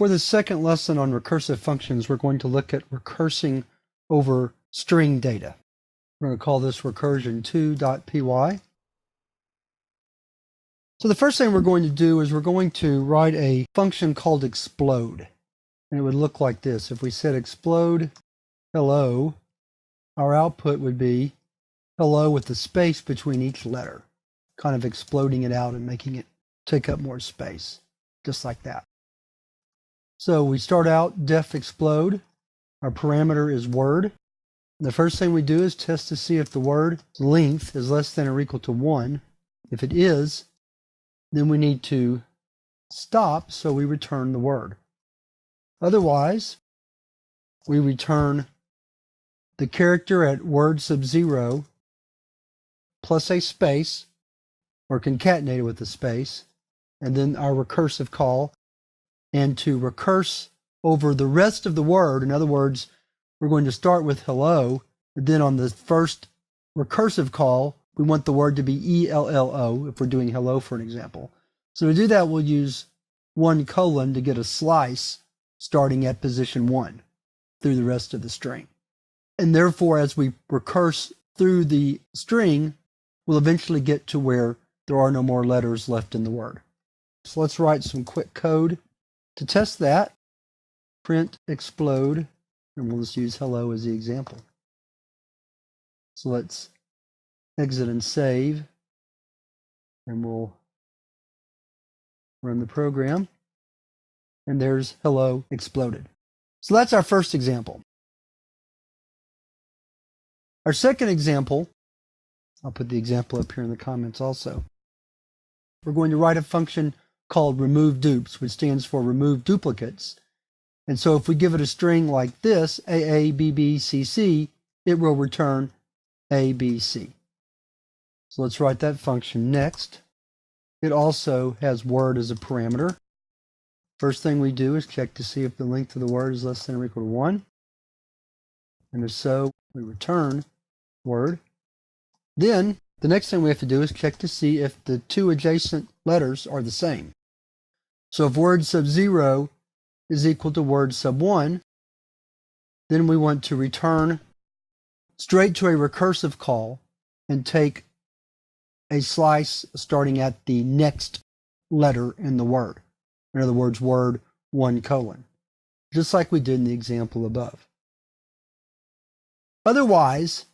For the second lesson on recursive functions, we're going to look at recursing over string data. We're going to call this recursion2.py. So the first thing we're going to do is we're going to write a function called explode. And it would look like this. If we said explode hello, our output would be hello with the space between each letter, kind of exploding it out and making it take up more space, just like that. So we start out def explode. Our parameter is word. The first thing we do is test to see if the word's length is less than or equal to 1. If it is, then we need to stop, so we return the word. Otherwise, we return the character at word sub 0 plus a space, or concatenated with a space, and then our recursive call. And to recurse over the rest of the word, in other words, we're going to start with hello, and then on the first recursive call, we want the word to be ELLO if we're doing hello, for an example. So to do that, we'll use 1 colon to get a slice starting at position 1 through the rest of the string. And therefore, as we recurse through the string, we'll eventually get to where there are no more letters left in the word. So let's write some quick code to test that. Print explode, and we'll just use hello as the example. So let's exit and save, and we'll run the program. And there's hello exploded. So that's our first example. Our second example, I'll put the example up here in the comments also. We're going to write a function called remove dupes, which stands for remove duplicates. And so if we give it a string like this, AABBCC, it will return ABC. So let's write that function next. It also has word as a parameter. First thing we do is check to see if the length of the word is less than or equal to 1. And if so, we return word. Then the next thing we have to do is check to see if the two adjacent letters are the same. So if word sub 0 is equal to word sub 1, then we want to return straight to a recursive call and take a slice starting at the next letter in the word. In other words, word 1 colon, just like we did in the example above. Otherwise,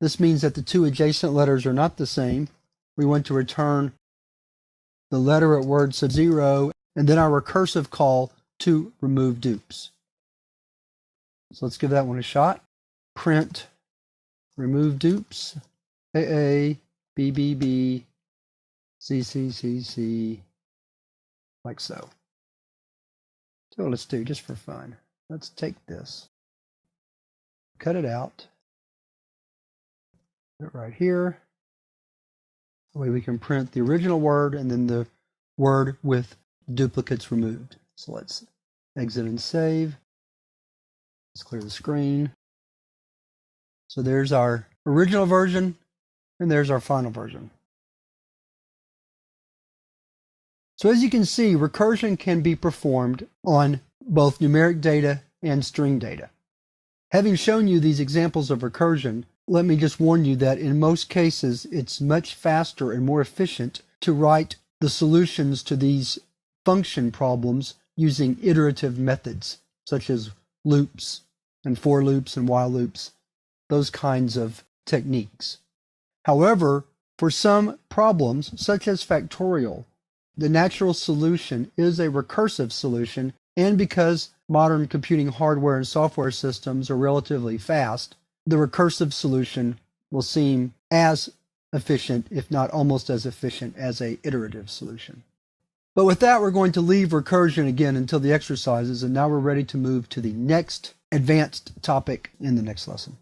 this means that the two adjacent letters are not the same. We want to return the letter at word sub 0 and then our recursive call to remove dupes. So let's give that one a shot. Print remove dupes, AABBB, CCCC, like so. So let's do, just for fun, let's take this, cut it out, put it right here. That way we can print the original word and then the word with duplicates removed. So let's exit and save. Let's clear the screen. So there's our original version and there's our final version. So as you can see, recursion can be performed on both numeric data and string data. Having shown you these examples of recursion, let me just warn you that in most cases, it's much faster and more efficient to write the solutions to these function problems using iterative methods, such as loops and for loops and while loops, those kinds of techniques. However, for some problems, such as factorial, the natural solution is a recursive solution, and because modern computing hardware and software systems are relatively fast, the recursive solution will seem as efficient, if not almost as efficient, as an iterative solution. But with that, we're going to leave recursion again until the exercises, and now we're ready to move to the next advanced topic in the next lesson.